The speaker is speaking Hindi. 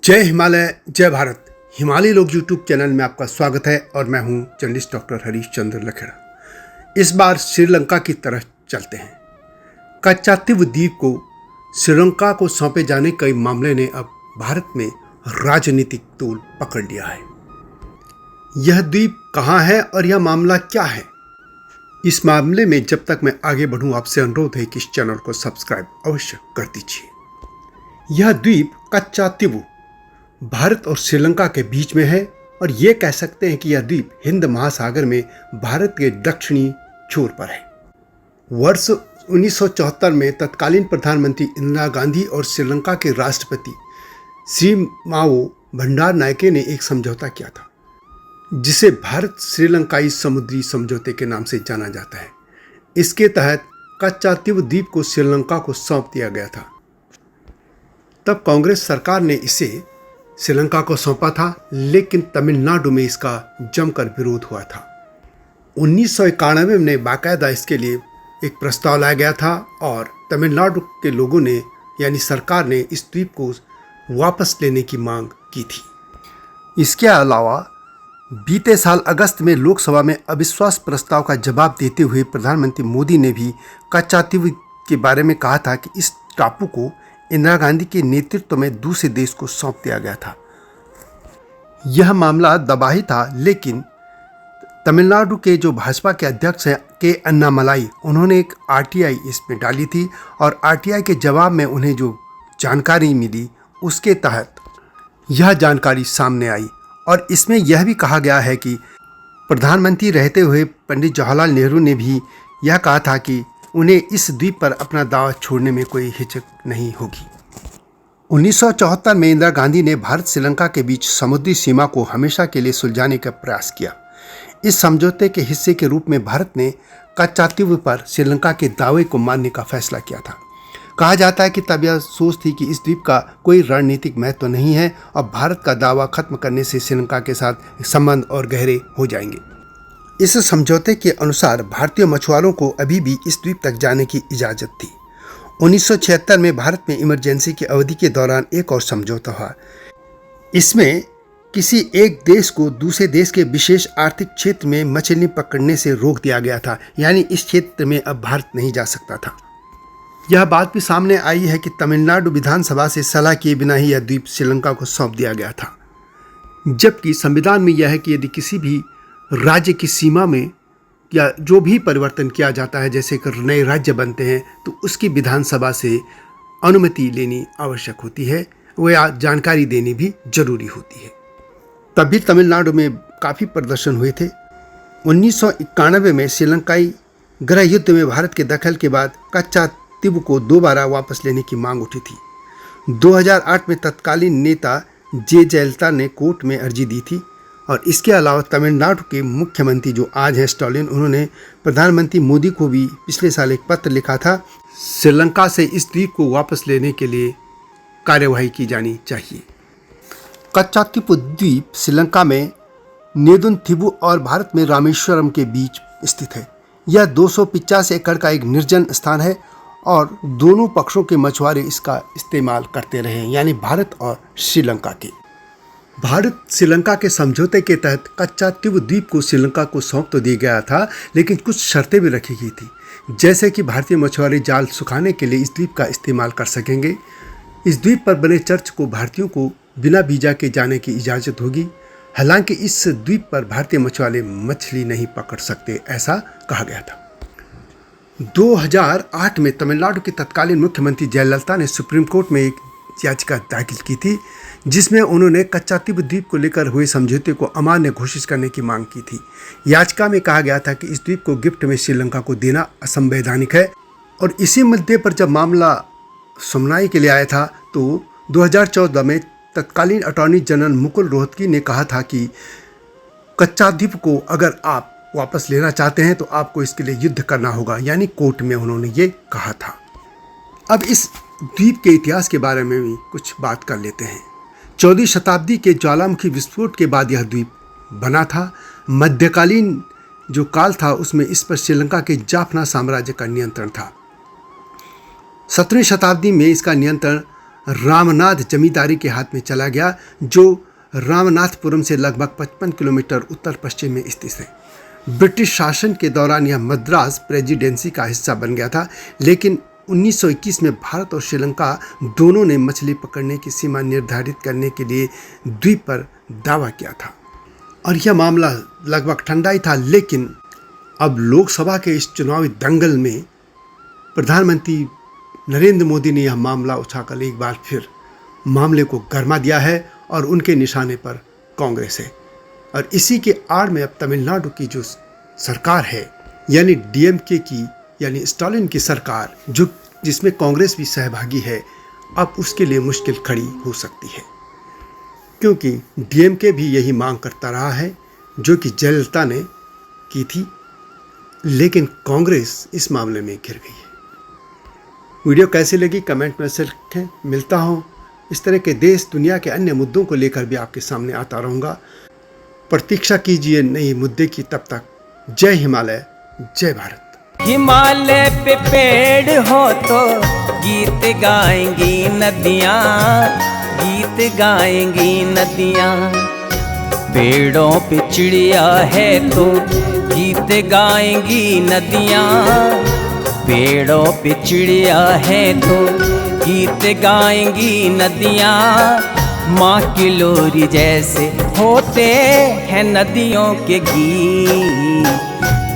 जय हिमालय जय भारत। हिमालय लोग यूट्यूब चैनल में आपका स्वागत है और मैं हूं जर्नलिस्ट डॉक्टर हरीश चंद्र लखेड़ा। इस बार श्रीलंका की तरफ चलते हैं। कच्चातीव द्वीप को श्रीलंका को सौंपे जाने के मामले ने अब भारत में राजनीतिक तूल पकड़ लिया है। यह द्वीप कहां है और यह मामला क्या है, इस मामले में जब तक मैं आगे बढ़ूं आपसे अनुरोध है कि इस चैनल को सब्सक्राइब अवश्य कर दीजिए। यह द्वीप कच्चातीव भारत और श्रीलंका के बीच में है और ये कह सकते हैं कि यह द्वीप हिंद महासागर में भारत के दक्षिणी छोर पर है। वर्ष 1974 में तत्कालीन प्रधानमंत्री इंदिरा गांधी और श्रीलंका के राष्ट्रपति श्रीमावो भंडारनायके ने एक समझौता किया था, जिसे भारत श्रीलंकाई समुद्री समझौते के नाम से जाना जाता है। इसके तहत कच्चातीव द्वीप को श्रीलंका को सौंप दिया गया था। तब कांग्रेस सरकार ने इसे श्रीलंका को सौंपा था, लेकिन तमिलनाडु में इसका जमकर विरोध हुआ था। 1991 में बाकायदा इसके लिए एक प्रस्ताव लाया गया था और तमिलनाडु के लोगों ने यानी सरकार ने इस द्वीप को वापस लेने की मांग की थी। इसके अलावा बीते साल अगस्त में लोकसभा में अविश्वास प्रस्ताव का जवाब देते हुए प्रधानमंत्री मोदी ने भी कच्चातीव के बारे में कहा था कि इस टापू को इंदिरा गांधी के नेतृत्व में दूसरे देश को सौंप दिया गया था। यह मामला दबाही था, लेकिन तमिलनाडु के जो भाजपा के अध्यक्ष हैं के अन्नामलाई, उन्होंने एक आरटीआई इसमें डाली थी और आरटीआई के जवाब में उन्हें जो जानकारी मिली उसके तहत यह जानकारी सामने आई और इसमें यह भी कहा गया है कि प्रधानमंत्री रहते हुए पंडित जवाहरलाल नेहरू ने भी यह कहा था कि उन्हें इस द्वीप पर अपना दावा छोड़ने में कोई हिचक नहीं होगी। 1974 में इंदिरा गांधी ने भारत श्रीलंका के बीच समुद्री सीमा को हमेशा के लिए सुलझाने का प्रयास किया। इस समझौते के हिस्से के रूप में भारत ने कच्चातीव पर श्रीलंका के दावे को मानने का फैसला किया था। कहा जाता है कि तब यह सोच थी कि इस द्वीप का कोई रणनीतिक महत्व नहीं है और भारत का दावा खत्म करने से श्रीलंका के साथ संबंध और गहरे हो जाएंगे। इस समझौते के अनुसार भारतीय मछुआरों को अभी भी इस द्वीप तक जाने की इजाज़त थी। 1976 में भारत में इमरजेंसी की अवधि के दौरान एक और समझौता हुआ। इसमें किसी एक देश को दूसरे देश के विशेष आर्थिक क्षेत्र में मछली पकड़ने से रोक दिया गया था, यानी इस क्षेत्र में अब भारत नहीं जा सकता था। यह बात भी सामने आई है कि तमिलनाडु विधानसभा से सलाह किए बिना ही यह द्वीप श्रीलंका को सौंप दिया गया था, जबकि संविधान में यह है कि यदि किसी भी राज्य की सीमा में या जो भी परिवर्तन किया जाता है, जैसे कि नए राज्य बनते हैं, तो उसकी विधानसभा से अनुमति लेनी आवश्यक होती है, वह जानकारी देनी भी जरूरी होती है। तभी तमिलनाडु में काफ़ी प्रदर्शन हुए थे। 1991 में श्रीलंकाई गृह युद्ध में भारत के दखल के बाद कच्चातीव को दोबारा वापस लेने की मांग उठी थी। 2008 में तत्कालीन नेता जयललिता ने कोर्ट में अर्जी दी थी और इसके अलावा तमिलनाडु के मुख्यमंत्री जो आज हैं स्टालिन, उन्होंने प्रधानमंत्री मोदी को भी पिछले साल एक पत्र लिखा था, श्रीलंका से इस द्वीप को वापस लेने के लिए कार्यवाही की जानी चाहिए। कच्चातीव द्वीप श्रीलंका में नेदुनथिबु और भारत में रामेश्वरम के बीच स्थित है। यह 285 एकड़ का एक निर्जन स्थान है और दोनों पक्षों के मछुआरे इसका इस्तेमाल करते रहे हैं, यानी भारत और श्रीलंका के। भारत श्रीलंका के समझौते के तहत कच्चातीव द्वीप को श्रीलंका को सौंप तो दिया गया था, लेकिन कुछ शर्तें भी रखी गई थी, जैसे कि भारतीय मछुआरे जाल सुखाने के लिए इस द्वीप का इस्तेमाल कर सकेंगे। इस द्वीप पर बने चर्च को भारतीयों को बिना वीजा के जाने की इजाज़त होगी। हालांकि इस द्वीप पर भारतीय मछुआरे मछली नहीं पकड़ सकते, ऐसा कहा गया था। 2008 में तमिलनाडु के तत्कालीन मुख्यमंत्री जयललिता ने सुप्रीम कोर्ट में एक याचिका दाखिल की थी, जिसमें उन्होंने कच्चातीव द्वीप को लेकर हुए समझौते को अमान्य घोषित करने की मांग की थी। याचिका में कहा गया था कि इस द्वीप को गिफ्ट में श्रीलंका को देना असंवैधानिक है और इसी मुद्दे पर जब मामला सुनवाई के लिए आया था तो 2014 में तत्कालीन अटॉर्नी जनरल मुकुल रोहतगी ने कहा था कि कच्चाद्वीप को अगर आप वापस लेना चाहते हैं तो आपको इसके लिए युद्ध करना होगा, यानी कोर्ट में उन्होंने ये कहा था। अब इस द्वीप के इतिहास के बारे में भी कुछ बात कर लेते हैं। 14वीं शताब्दी के ज्वालामुखी विस्फोट के बाद यह द्वीप बना था। मध्यकालीन जो काल था उसमें इस पर श्रीलंका के जाफना साम्राज्य का नियंत्रण था। 17वीं शताब्दी में इसका नियंत्रण रामनाथ जमींदारी के हाथ में चला गया, जो रामनाथपुरम से लगभग 55 किलोमीटर उत्तर पश्चिम में स्थित है। ब्रिटिश शासन के दौरान यह मद्रास प्रेसिडेंसी का हिस्सा बन गया था, लेकिन 1921 में भारत और श्रीलंका दोनों ने मछली पकड़ने की सीमा निर्धारित करने के लिए द्वीप पर दावा किया था और यह मामला लगभग ठंडा ही था। लेकिन अब लोकसभा के इस चुनावी दंगल में प्रधानमंत्री नरेंद्र मोदी ने यह मामला उठाकर एक बार फिर मामले को गरमा दिया है और उनके निशाने पर कांग्रेस है। और इसी के आड़ में अब तमिलनाडु की जो सरकार है, यानी डीएमके की, यानी स्टालिन की सरकार, जो जिसमें कांग्रेस भी सहभागी है, अब उसके लिए मुश्किल खड़ी हो सकती है, क्योंकि डीएमके भी यही मांग करता रहा है जो कि जयललिता ने की थी, लेकिन कांग्रेस इस मामले में घिर गई है। वीडियो कैसी लगी कमेंट में से लिखें। मिलता हूँ इस तरह के देश दुनिया के अन्य मुद्दों को लेकर भी आपके सामने आता रहूँगा। प्रतीक्षा कीजिए नए मुद्दे की। तब तक जय हिमालय, जय भारत। हिमालय पे पेड़ हो तो गीत गाएंगी नदियाँ, गीत गाएंगी नदियाँ। पेड़ों पे चिड़िया है तो गीत गाएंगी नदियाँ। पेड़ों पे चिड़िया है तो गीत गाएंगी नदियाँ। माँ की लोरी जैसे होते हैं नदियों के गीत।